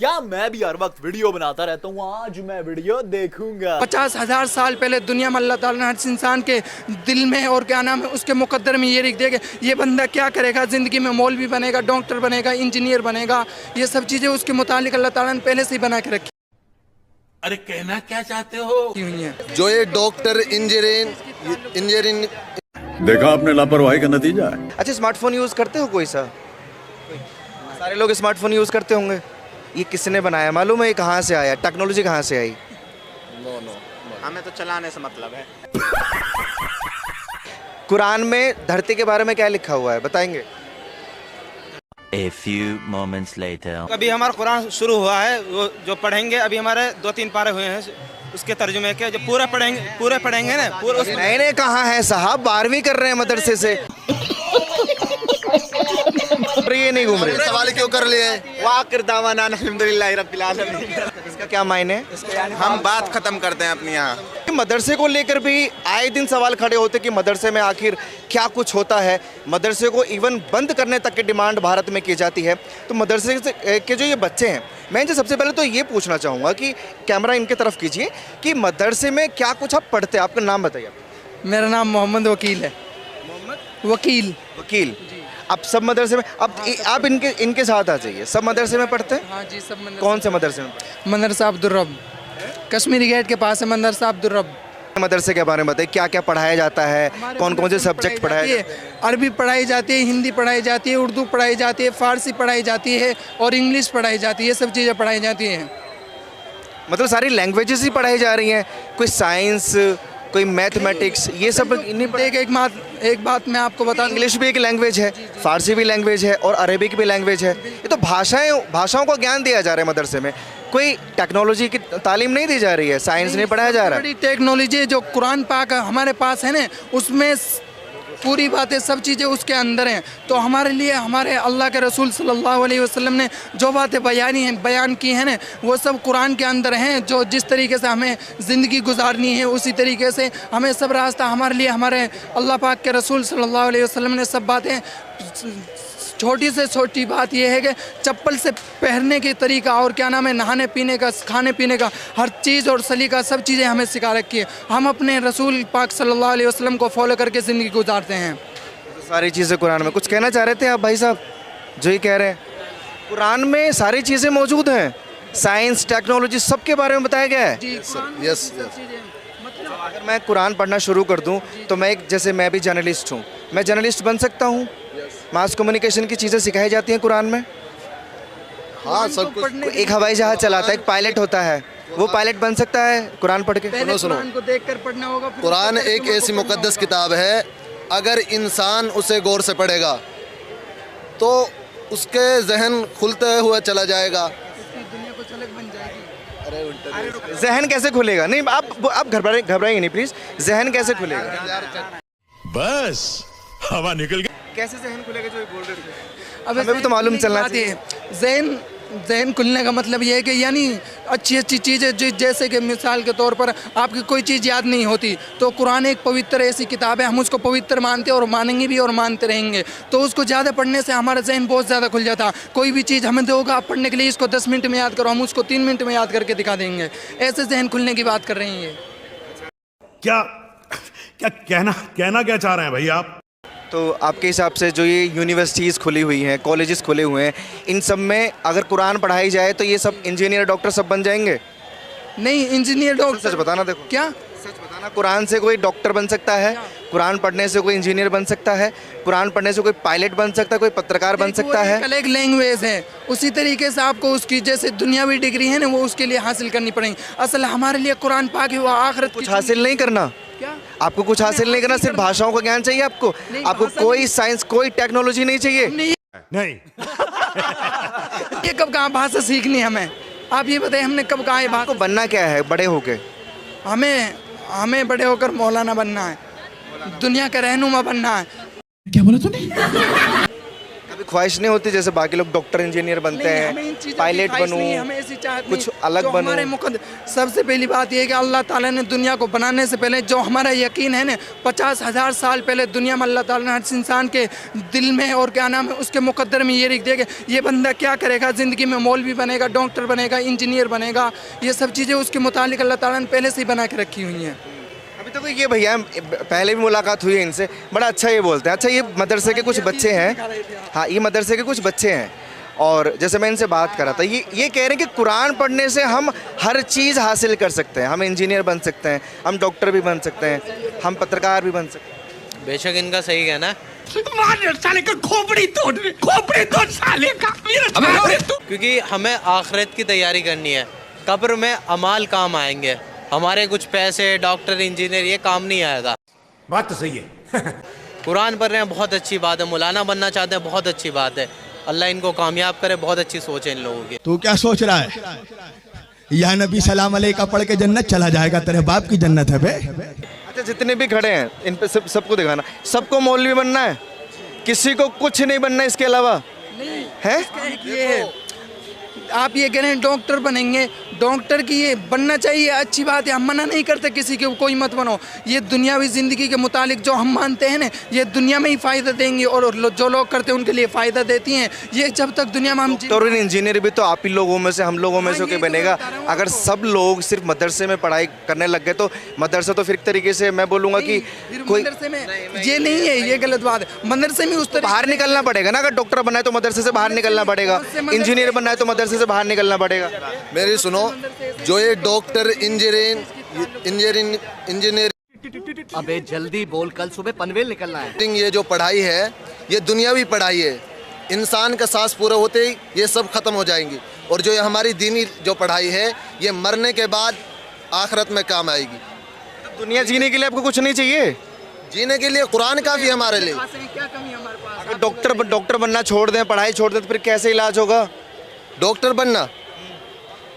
क्या मैं भी हर वक्त वीडियो बनाता रहता हूँ, आज मैं वीडियो देखूंगा। 50,000 साल पहले दुनिया में अल्लाह ताला ने हर इंसान के दिल में और क्या नाम है उसके मुकद्दर में ये लिख दिया कि ये बंदा क्या करेगा ज़िंदगी में, मौलवी बनेगा, डॉक्टर बनेगा, इंजीनियर बनेगा। ये सब चीज़ें उसके मुतालिक अल्लाह ताला ने पहले से ही बना के रखी। अरे कहना क्या चाहते हो? हुई है जो ये डॉक्टर इंजीनियरिंग देखा आपने लापरवाही का नतीजा है। अच्छा, स्मार्टफोन यूज़ करते हो कोई सा? सारे लोग स्मार्टफोन यूज़ करते होंगे। ये किसने बनाया मालूम है? ये कहाँ से आया? टेक्नोलॉजी कहाँ से आई? हमें तो चलाने से मतलब है। कुरान में धरती के बारे में क्या लिखा हुआ है बताएंगे? A few moments later. अभी हमारा कुरान शुरू हुआ है, वो जो पढ़ेंगे अभी हमारे 2-3 पारे हुए हैं उसके तर्जुमे के, जो पूरा पढ़ेंगे ना पूरा। मैंने कहा है साहब 12वीं कर रहे हैं मदरसे से। ये नहीं घूम रहे। सवाल क्यों कर लिए? वाकिर दावाना अल्हम्दुलिल्लाहि रब्बिल आलमीन। इसका क्या मायने? हम बात खत्म करते हैं अपनी यहाँ। मदरसे को लेकर भी आए दिन सवाल खड़े होते कि मदरसे में आखिर क्या कुछ होता है। मदरसे को इवन बंद करने तक की डिमांड भारत में की जाती है। तो मदरसे के जो ये बच्चे हैं, मैं इनसे सबसे पहले तो ये पूछना चाहूँगा कि कैमरा इनके तरफ कीजिए कि मदरसे में क्या कुछ आप पढ़ते हैं। आपका नाम बताइए। मेरा नाम मोहम्मद वकील है। वकील वकील। अब सब मदरसे में आप इनके साथ आ जाइए। सब मदरसे में पढ़ते हैं? हाँ जी, सब कौन से मदरसे में? मदरसा अब्दुल रब, कश्मीरी गेट के पास है मदरसा अब्दुल रब। मदरसे के बारे में बताइए, क्या क्या पढ़ाया जाता है, कौन कौन से सब्जेक्ट पढ़ाए जाते हैं? अरबी पढ़ाई जाती है, हिंदी पढ़ाई जाती है, उर्दू पढ़ाई जाती है, फारसी पढ़ाई जाती है और इंग्लिश पढ़ाई जाती है। ये सब चीज़ें पढ़ाई जाती हैं। मतलब सारी लैंग्वेजेस ही पढ़ाई जा रही हैं? कोई साइंस, कोई मैथमेटिक्स, ये सब नहीं पढ़े? एक बात मैं आपको बता, इंग्लिश भी एक लैंग्वेज है, फारसी भी लैंग्वेज है और अरेबिक भी लैंग्वेज है। ये तो भाषाओं को ज्ञान दिया जा रहा है मदरसे में। कोई टेक्नोलॉजी की तालीम नहीं दी जा रही है, साइंस नहीं पढ़ाया जा रहा है। बड़ी टेक्नोलॉजी जो कुरान पाक हमारे पास है ना, उसमें पूरी बातें सब चीज़ें उसके अंदर हैं। तो हमारे लिए हमारे अल्लाह के रसूल सल्लल्लाहु अलैहि वसल्लम ने जो बातें बयान की हैं ना, वो सब कुरान के अंदर हैं। जो जिस तरीके से हमें ज़िंदगी गुजारनी है उसी तरीके से हमें सब रास्ता हमारे लिए हमारे अल्लाह पाक के रसूल सल्लल्लाहु अलैहि वसल्लम ने सब बातें। छोटी से छोटी बात यह है कि चप्पल से पहनने के तरीका और क्या नाम है, नहाने पीने का, खाने पीने का, हर चीज़ और सलीका सब चीज़ें हमें सिखा रखी है। हम अपने रसूल पाक सल्लल्लाहु अलैहि वसल्लम को फॉलो करके ज़िंदगी गुजारते हैं। तो सारी चीज़ें कुरान में। कुछ कहना चाह रहे थे आप भाई साहब जो ये कह रहे हैं? कुरान में सारी चीज़ें मौजूद हैं, साइंस, टेक्नोलॉजी, सब के बारे में बताया गया है। यस। अगर मैं कुरान पढ़ना शुरू कर दूं तो जैसे मैं भी जर्नलिस्ट हूं, मैं जर्नलिस्ट बन सकता हूं। मास कम्युनिकेशन की चीज़ें सिखाई जाती हैं कुरान में। हाँ, सब कुछ। एक हवाई जहाज चलाता है, एक पायलट होता है, वो पायलट बन सकता है कुरान पढ़ के? सुनो। कुरान को देखकर पढ़ना होगा। कुरान एक ऐसी मुकद्दस किताब है, अगर इंसान उसे गौर से पढ़ेगा तो उसके जहन खुलते हुए चला जाएगा। दुनिया को झलक बन जाएगी। जहन कैसे खुलेगा? नहीं, आप घबराइए नहीं प्लीज। जहन कैसे खुलेगा? बस हवा निकल गई। कैसे जहन खुलेगा जो ये बोल रहे थे? अब हमें भी तो मालूम चलना चाहिए। जहन खुलने का मतलब ये है कि यानी अच्छी चीज़ें, जैसे कि मिसाल के तौर पर आपकी कोई चीज़ याद नहीं होती तो कुरान एक पवित्र ऐसी किताब है, हम उसको पवित्र मानते हैं और मानेंगे भी और मानते रहेंगे। तो उसको ज़्यादा पढ़ने से हमारा जहन बहुत ज़्यादा खुल जाता। कोई भी चीज़ हमें दोगा आप पढ़ने के लिए, इसको 10 मिनट में याद करो, हम उसको 3 मिनट में याद करके दिखा देंगे। ऐसे जहन खुलने की बात कर रही हैं। क्या कहना क्या चाह रहे हैं भाई आप? तो आपके हिसाब से जो ये यूनिवर्सिटीज़ खुली हुई हैं, कॉलेजेस खुले हुए हैं, इन सब में अगर कुरान पढ़ाई जाए तो ये सब इंजीनियर, डॉक्टर सब बन जाएंगे? नहीं, इंजीनियर, डॉक्टर। सच बताना। देखो क्या सच बताना, कुरान से कोई डॉक्टर बन सकता है, कुरान पढ़ने से कोई इंजीनियर बन सकता है, कुरान पढ़ने से कोई पायलट बन सकता है, कोई पत्रकार बन सकता है। एक लैंग्वेज है, उसी तरीके से आपको उसकी जैसे दुनियावी डिग्री है ना, वो उसके लिए हासिल करनी पड़ेगी। असल हमारे लिए कुरान पाक है, वो आखिरत कुछ हासिल नहीं करना। क्या आपको कुछ हासिल नहीं करना, सिर्फ भाषाओं का ज्ञान चाहिए आपको? आपको कोई साइंस, कोई टेक्नोलॉजी नहीं चाहिए? नहीं। ये कब कहाँ भाषा सीखनी हमें? आप ये बताइए, हमने कब कहा है भाषा? आपको बनना क्या है बड़े होके? हमें बड़े होकर मौलाना बनना है, दुनिया का रहनुमा बनना है। क्या बोला तूने? कभी ख्वाहिश नहीं होती जैसे बाकी लोग डॉक्टर इंजीनियर बनते हैं, पायलट बनूं, हमें ऐसी चाहत कुछ नहीं। अलग जो बनूं? हमारे सबसे पहली बात यह है कि अल्लाह ताला ने दुनिया को बनाने से पहले जो हमारा यकीन है ना 50,000 साल पहले दुनिया में अल्लाह ताला ने हर इंसान के दिल में और क्या नाम है उसके मुकद्दर में ये लिख दिया कि ये बंदा क्या करेगा ज़िंदगी में, मौलवी बनेगा, डॉक्टर बनेगा, इंजीनियर बनेगा, ये सब चीज़ें उसके मुतालिक अल्लाह ताला ने पहले से ही बना के रखी हुई हैं। अभी तक ये भैया पहले भी मुलाकात हुई है इनसे, बड़ा अच्छा ये बोलते हैं। अच्छा ये मदरसे के कुछ बच्चे हैं, हाँ ये मदरसे के कुछ बच्चे हैं और जैसे मैं इनसे बात कर रहा था ये कह रहे हैं कि कुरान पढ़ने से हम हर चीज़ हासिल कर सकते हैं, हम इंजीनियर बन सकते हैं, हम डॉक्टर भी बन सकते हैं, हम पत्रकार भी बन सकते हैं। बेशक इनका सही कहना है, साले का खोपड़ी तोड़ साले का। क्योंकि हमें आखिरत की तैयारी करनी है। कब्र में अमाल काम आएंगे, हमारे कुछ पैसे, डॉक्टर, इंजीनियर ये काम नहीं आएगा। बात तो सही है। कुरान पढ़ रहे हैं बहुत अच्छी बात है, मौलाना बनना चाहते हैं बहुत अच्छी बात है, अल्लाह इनको कामयाब करे, बहुत अच्छी सोच है इन लोगों की। तू क्या सोच रहा है? या नबी सलाम अलैका पढ़ के जन्नत चला जाएगा, तेरे बाप की जन्नत है बे। अच्छा जितने भी खड़े हैं इन पे सबको दिखाना, सबको मौलवी बनना है, किसी को कुछ नहीं बनना इसके अलावा है? ये आप ये कह रहे हैं डॉक्टर बनेंगे, डॉक्टर की ये बनना चाहिए, अच्छी बात है, हम मना नहीं करते किसी के कोई मत बनो। ये दुनियावी ज़िंदगी के मुतालिक जो हम मानते हैं ना ये दुनिया में ही फ़ायदा देंगे और जो लोग करते हैं उनके लिए फ़ायदा देती हैं। ये जब तक दुनिया में हम डॉक्टर और इंजीनियर भी तो आप ही लोगों में से, हम लोगों में से कोई बनेगा। अगर सब लोग सिर्फ मदरसे में पढ़ाई करने लग गए तो मदरसा तो फिर एक तरीके से मैं बोलूँगा कि कोई मदरसे में ये नहीं है, ये गलत बात है। मदरसे में उस तरह बाहर निकलना पड़ेगा ना, अगर डॉक्टर बनना है तो मदरसे से बाहर निकलना पड़ेगा, इंजीनियर बनना है तो मदरसे से बाहर निकलना पड़ेगा। मेरी सुनो, जो ये डॉक्टर इंजीनियर अबे जल्दी बोल, कल सुबह पनवेल निकलना है। ये जो पढ़ाई है ये दुनियावी पढ़ाई है, इंसान का सांस पूरा होते ही ये सब खत्म हो जाएंगी। और जो ये हमारी दीनी जो पढ़ाई है ये मरने के बाद आखिरत में काम आएगी। दुनिया जीने के लिए आपको कुछ नहीं चाहिए? जीने के लिए कुरान काफ़ी है हमारे लिए। क्या कमी हमारे पास? अगर डॉक्टर बनना छोड़ दें, पढ़ाई छोड़ दें तो फिर कैसे इलाज होगा? डॉक्टर बनना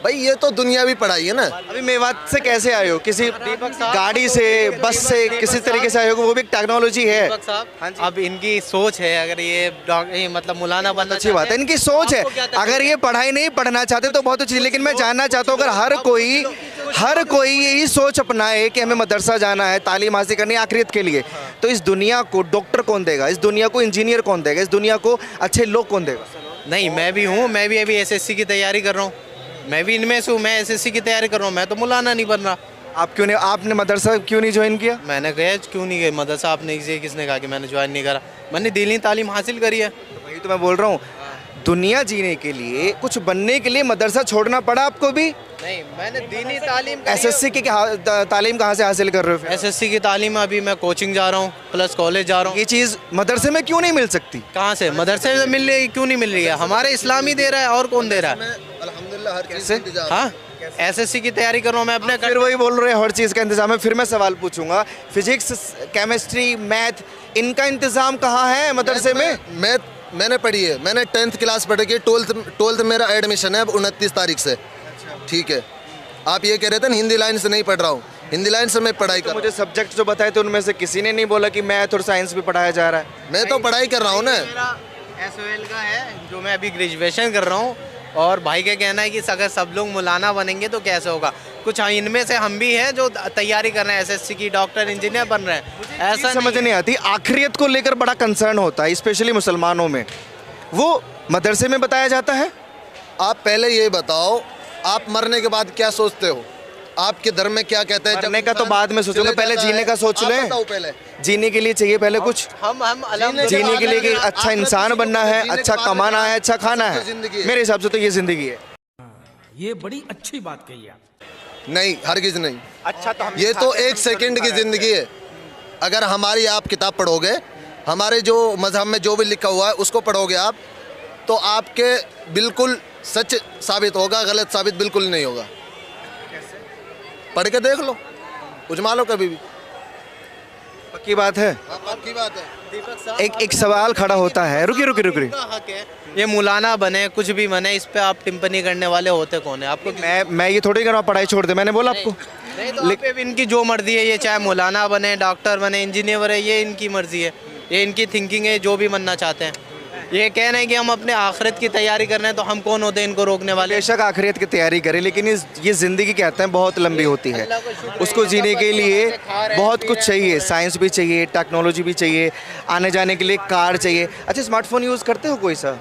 भाई ये तो दुनियावी पढ़ाई है ना। अभी मेवात से कैसे आए हो? किसी गाड़ी से, बस से, किसी तरीके से आए हो? वो भी एक टेक्नोलॉजी है। अब इनकी सोच है, अगर ये मतलब मौलाना बनना अच्छी बात है, इनकी सोच है। अगर ये पढ़ाई नहीं पढ़ना चाहते तो बहुत अच्छी, लेकिन मैं जानना चाहता हूँ अगर हर कोई यही सोच अपनाए कि हमें मदरसा जाना है, तालीम हासिल करनी है आखिरत के लिए, तो इस दुनिया को डॉक्टर कौन देगा? इस दुनिया को इंजीनियर कौन देगा? इस दुनिया को अच्छे लोग कौन देगा? नहीं, मैं भी हूँ, मैं भी अभी एसएससी की तैयारी कर रहा हूँ, मैं भी इनमें से हूँ, मैं एसएससी की तैयारी कर रहा हूँ, मैं तो मौलाना नहीं बन रहा। आप क्यों नहीं, आपने मदरसा क्यों नहीं ज्वाइन किया? मैंने कहा क्यों नहीं गए मदरसा, आपने किसने कहा कि मैंने ज्वाइन नहीं करा? मैंने दीनी तालीम हासिल करी है। वही तो मैं बोल रहा हूँ, दुनिया जीने के लिए, कुछ बनने के लिए मदरसा छोड़ना पड़ा आपको भी? नहीं, मैंने दीनी तालीम एसएससी की तालीम कहाँ से हासिल कर रहे हो? एसएससी की तालीम अभी मैं कोचिंग जा रहा हूँ, प्लस कॉलेज जा रहा हूँ। ये चीज़ मदरसे में क्यों नहीं मिल सकती? कहाँ से मदरसे से मिल रही, क्यों नहीं मिल रही है? हमारे इस्लामी दे रहा है, और कौन दे रहा है? अल्हम्दुलिल्लाह हर चीज़ से इंतजाम। हाँ, एसएससी की तैयारी कर रहा हूँ मैं अपने। फिर वही बोल रहे हैं हर चीज़ का इंतजाम है। फिर मैं सवाल पूछूंगा, फिजिक्स, केमिस्ट्री, मैथ, इनका इंतजाम कहाँ है मदरसे में? मैंने पढ़ी है, मैंने 10th क्लास पढ़ के 12th मेरा एडमिशन है अब 29 तारीख से। ठीक है, आप ये कह रहे थे ना हिंदी लाइन से नहीं पढ़ रहा हूँ, हिंदी लाइन से मैं पढ़ाई कर रहा हूँ। मुझे सब्जेक्ट जो बताए थे उनमें से किसी ने नहीं बोला कि मैथ और साइंस भी पढ़ाया जा रहा है। मैं तो पढ़ाई कर रहा हूँ ना। SOL का है जो मैं अभी ग्रेजुएशन कर रहा हूँ, और भाई का कहना है कि अगर सब लोग मौलाना बनेंगे तो कैसे होगा? कुछ इनमें से हम भी हैं जो तैयारी कर रहे हैं एसएससी की, डॉक्टर, इंजीनियर बन रहे हैं। ऐसा समझ नहीं आती, आखिरियत को लेकर बड़ा कंसर्न होता है स्पेशली मुसलमानों में, वो मदरसे में बताया जाता है। आप पहले ये बताओ, आप मरने के बाद क्या सोचते हो? आपके धर्म में क्या कहते हैं? मरने का तो बाद में सोचूंगा, पहले जीने का सोच लें। पहले जीने के लिए चाहिए पहले कुछ, जीने के लिए कि अच्छा इंसान बनना है, अच्छा कमाना है, अच्छा खाना है। मेरे हिसाब से तो ये जिंदगी है। ये बड़ी अच्छी बात कही आप। नहीं, हरगिज नहीं। अच्छा तो ये तो 1 सेकंड की जिंदगी है। अगर हमारी आप किताब पढ़ोगे, हमारे जो मजहब में जो भी लिखा हुआ है उसको पढ़ोगे आप, तो आपके बिल्कुल सच साबित होगा, गलत साबित बिल्कुल नहीं होगा। पढ़ के देख लो, उजमा लो कभी भी। पक्की बात है, पक्की बात है। एक सवाल खड़ा होता है, रुकी। ये मौलाना बने, कुछ भी बने, इस पे आप टिप्पणी करने वाले होते कौन है? आपको मैं ये थोड़ी कर पढ़ाई छोड़ दे, मैंने बोला आपको। लेकिन इनकी जो मर्जी है, ये चाहे मौलाना बने, डॉक्टर बने, इंजीनियर बने, ये इनकी मर्जी है, ये इनकी थिंकिंग है, जो भी बनना चाहते हैं। ये कह रहे हैं कि हम अपने आखिरत की तैयारी कर रहे हैं, तो हम कौन होते हैं इनको रोकने वाले? बेशक आखिरत की तैयारी करें, लेकिन ये ज़िंदगी कहते हैं बहुत लंबी होती है। उसको जीने के लिए बहुत कुछ चाहिए, साइंस भी चाहिए, टेक्नोलॉजी भी चाहिए, आने जाने के लिए कार चाहिए। अच्छा, स्मार्टफोन यूज़ करते हो कोई सा?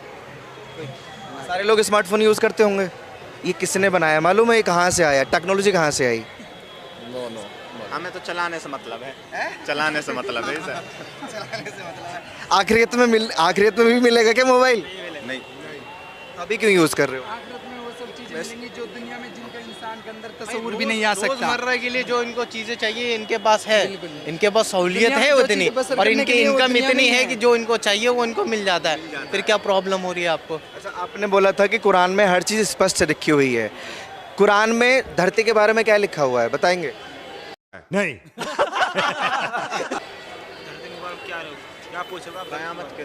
सारे लोग स्मार्टफोन यूज़ करते होंगे। ये किसने बनाया मालूम है? ये कहाँ से आया? टेक्नोलॉजी कहाँ से आई? हमें तो चलाने से मतलब है, चलाने से मतलब है सर। आखिरत में भी मिलेगा क्या मोबाइल? नहीं, अभी क्यों यूज़ कर रहे हो? आखिरत में वो सब चीजें मिलेंगी जो दुनिया में जिनका इंसान के अंदर तस्वुर भी नहीं आ सकता। रोजमर्रा के लिए जो इनको चीजें चाहिए इनके पास है, इनके पास सहूलियत दुनिया है में जो उतनी, चीज़ें बसर और करने इनकी के लिए वो इनकम दुनिया इतनी में है है। कि जो इनको चाहिए वो इनको मिल जाता है। फिर क्या प्रॉब्लम हो रही है आपको? अच्छा, आपने बोला था कि कुरान में हर चीज़ स्पष्ट लिखी हुई है। कुरान में धरती के बारे में क्या लिखा हुआ है, बताएंगे? नहीं।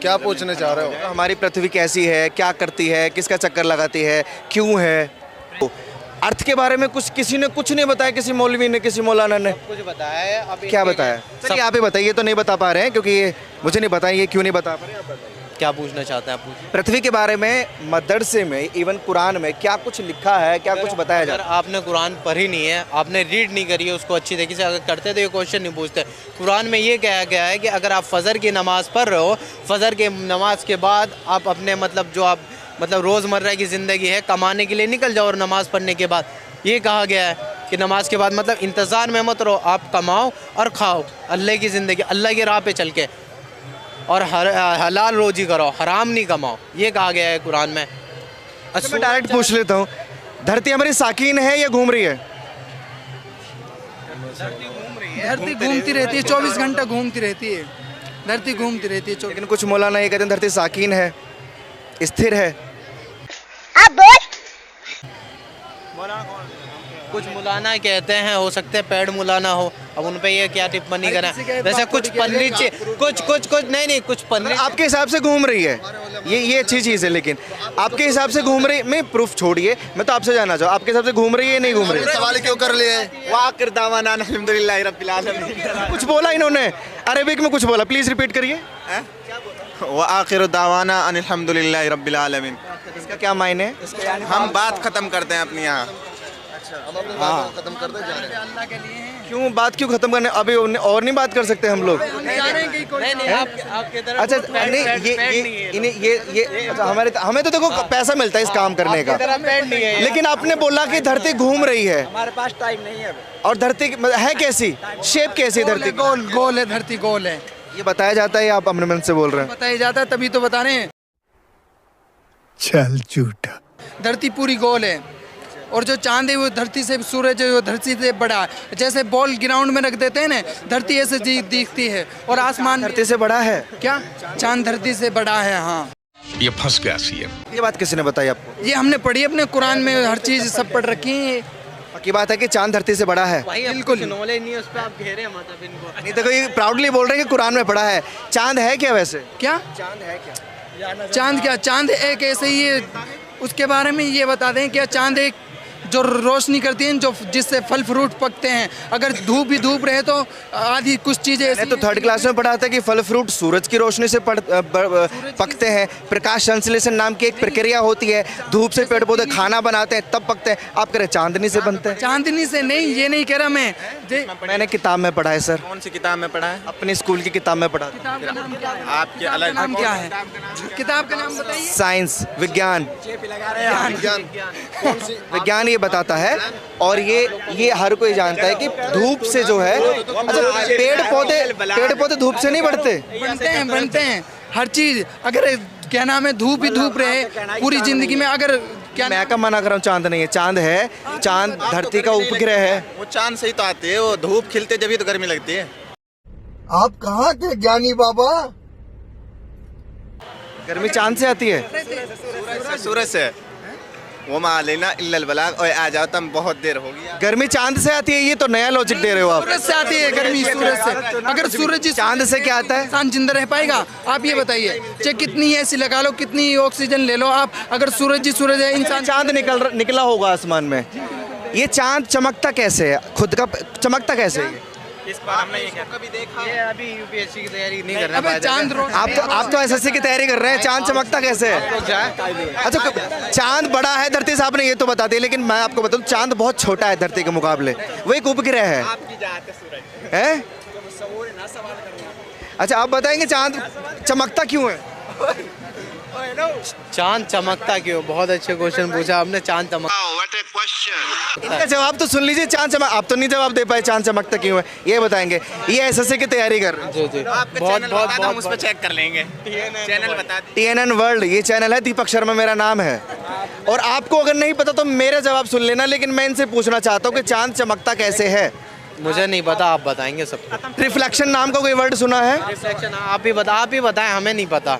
क्या पूछने चाह रहे हो? हमारी पृथ्वी कैसी है, क्या करती है, किसका चक्कर लगाती है, क्यों है? अर्थ के बारे में कुछ किसी ने कुछ नहीं बताया, किसी मौलवी ने, किसी मौलाना ने कुछ बताया है। अब क्या बताया? चलिए आप ही बताइए, तो नहीं बता पा रहे हैं क्योंकि ये मुझे नहीं बताया, ये क्यों नहीं बता पा रहे हैं, आप बताइए। क्या पूछना चाहते हैं आप? पूछिए। पृथ्वी के बारे में मदरसे में, इवन कुरान में क्या कुछ लिखा है, क्या कुछ बताया अगर जाता है? आपने कुरान पढ़ी नहीं है, आपने रीड नहीं करी है उसको अच्छी तरीके से, अगर करते तो ये क्वेश्चन नहीं पूछते। कुरान में ये कहा गया है कि अगर आप फजर की नमाज़ पढ़ रहे हो, फजर के नमाज के बाद आप अपने जो आप रोज़मर्रा की ज़िंदगी है कमाने के लिए निकल जाओ, और नमाज़ पढ़ने के बाद ये कहा गया है कि नमाज के बाद इंतज़ार में मत रहो, आप कमाओ और खाओ अल्लाह की ज़िंदगी, अल्लाह की राह पे चल के, और हलाल रोजी करो, हराम नहीं कमाओ, ये कहा गया है कुरान में। अच्छा, मैं डायरेक्ट पूछ लेता हूँ, धरती हमारी साकीन है या घूम रही है? धरती घूमती रहती है, 24 घंटा घूमती रहती है, धरती घूमती रहती है। लेकिन कुछ मौलाना ये कहते हैं धरती साकीन है, स्थिर है। कुछ मुलाना कहते हैं, हो सकते हैं पेड़ मुलाना हो, अब उन पे ये क्या टिप्पणी करें। वैसे कुछ पन्नी कुछ नहीं कुछ पन्नी आपके हिसाब से घूम रही है, ये अच्छी चीज़ है, लेकिन आपके हिसाब से घूम रही, मैं प्रूफ छोड़िए, मैं तो आपसे जानना चाहूँ आपके हिसाब से घूम रही है नहीं घूम रही? सवाल क्यों कर लिए? वाकिर दावाना अल्हम्दुलिल्लाह रब्बिल आलमीन। कुछ बोला इन्होंने, अरबिक में कुछ बोला, प्लीज़ रिपीट करिए। व आखिर दावाना अल्हम्दुलिल्लाह रब्बिल आलमीन। इसका क्या मायने है? हम बात ख़त्म करते हैं अपनी यहाँ। खत्म कर दे, जा रहे हैं। अल्लाह के लिए हैं। क्यों बात क्यों खत्म करने? अभी और नहीं बात कर सकते हम लोग? नहीं आपके तरफ अच्छा नहीं, ये अच्छा, हमें तो देखो पैसा मिलता है इस काम करने का, लेकिन आपने बोला कि धरती घूम रही है, हमारे पास टाइम नहीं है। और धरती है कैसी, शेप कैसी है धरती? गोल है, धरती गोल है, ये बताया जाता है या आप अपने मन से बोल रहे हैं? बताया जाता है तभी तो बता रहे हैं। चल झूठा। धरती पूरी गोल है, और जो चांद है वो धरती से, सूरज है वो धरती से बड़ा है। जैसे बॉल ग्राउंड में रख देते हैं ना, धरती ऐसे दिखती है, और आसमान धरती से बड़ा है क्या? चांद धरती से बड़ा है। हाँ, ये फंस गया सीएम। ये बात किसने बताई आपको? ये हमने पढ़ी अपने कुरान में, हर चीज़ सब पढ़ रखी है। पक्की बात है कि चांद धरती से बड़ा है? बिल्कुल नॉलेज नहीं है उस पर, आप घेरे मतलब इनको। नहीं, देखो ये प्राउडली बोल रहे हैं कि कुरान में पढ़ा है। चांद है क्या वैसे? क्या चांद है क्या? चांद क्या? चांद एक ऐसे ही है, उसके बारे में ये बता दें क्या? चांद एक जो रोशनी करती हैं, जो जिससे फल फ्रूट पकते हैं। अगर धूप भी धूप रहे तो आधी कुछ चीज़ें मैंने तो थर्ड क्लास में पढ़ा था कि फल फ्रूट सूरज की रोशनी से पकते हैं। प्रकाश संश्लेषण नाम की एक प्रक्रिया होती है, धूप से पेड़ पौधे खाना बनाते हैं तब पकते हैं। आप कह रहे चांदनी से बनते हैं? चांदनी से नहीं, ये नहीं कह रहा मैं। मैंने किताब में पढ़ा है सर। कौन सी किताब में पढ़ा है? अपनी स्कूल की किताब में पढ़ा था। किताब का नाम क्या है? आपके अलग नाम क्या है? किताब का नाम बताइए। साइंस, विज्ञान। विज्ञान ये बताता है, और ये हर कोई जानता है कि धूप से जो है, अच्छा पेड़ पौधे धूप से नहीं बढ़ते? बनते हैं हर चीज़। अगर क्या नाम है, धूप ही धूप रहे पूरी जिंदगी में, अगर क्या मैं कब मना कर रहा हूँ? चांद नहीं है, चांद है। चांद धरती का उपग्रह है। वो चांद से ही तो आते है, वो धूप खिलते जब ही तो गर्मी लगती है। आप कहाँ के ज्ञानी बाबा? गर्मी चांद से आती है? सूरज से। वो मालेना इल्लल बलाग, ओए आ जाओ तुम, बहुत देर हो गई। गर्मी चांद से आती है, ये तो नया लॉजिक दे रहे हो आप। सूरज से आती है गर्मी, सूरज से। अगर सूरज ही चांद से क्या आता है? इंसान जिंदा रह पाएगा? आप ये बताइए, चाहे कितनी एसी लगा लो, कितनी ऑक्सीजन ले लो आप, अगर सूरज ही सूरज है, इंसान चांद निकला होगा आसमान में, ये चांद चमकता कैसे है? खुद का चमकता कैसे है? इस बार हमने ये कभी देखा ये अभी यूपीएससी की तैयारी नहीं करना अबे चांद रोज आप तो एसएससी की तैयारी कर रहे हैं, चांद चमकता कैसे है? अच्छा, चांद बड़ा है धरती से, आपने ये तो बता दिया, लेकिन मैं आपको बताऊं चांद बहुत छोटा है धरती के मुकाबले, वो एक उपग्रह है। हैं? अच्छा, आप बताएंगे चांद चमकता क्यों है? चांद चमकता क्यों? बहुत अच्छे क्वेश्चन पूछा आपने। चांद चमक इनका जवाब तो सुन लीजिए, चांद चमक, आप तो नहीं जवाब दे पाए चांद चमकता क्यों है, ये बताएंगे। ये एसएससी की तैयारी कर रहे हैं। जी जी, बहुत उस पर चेक कर लेंगे। चैनल बता दी। TNN वर्ल्ड ये चैनल है, दीपक शर्मा मेरा नाम है। और आपको अगर नहीं पता तो मेरा जवाब सुन लेना, लेकिन मैं इनसे पूछना चाहता हूँ कि चांद चमकता कैसे है? मुझे नहीं पता, आप बताएंगे सबको। रिफ्लेक्शन नाम का कोई वर्ड सुना है? रिफ्लेक्शन आप ही बताएं, हमें नहीं पता।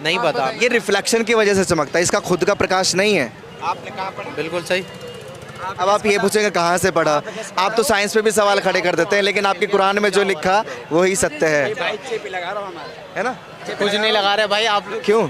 नहीं पता। ये रिफ्लेक्शन की वजह से चमकता है, इसका खुद का प्रकाश नहीं है। आपने कहाँ पढ़ा? बिल्कुल सही। अब आप ये पूछेंगे कहाँ से पढ़ा, आप तो साइंस पे भी सवाल खड़े कर देते हैं, लेकिन आपके कुरान में जो लिखा वही सत्य है ना? कुछ नहीं लगा रहे भाई आप। क्यों?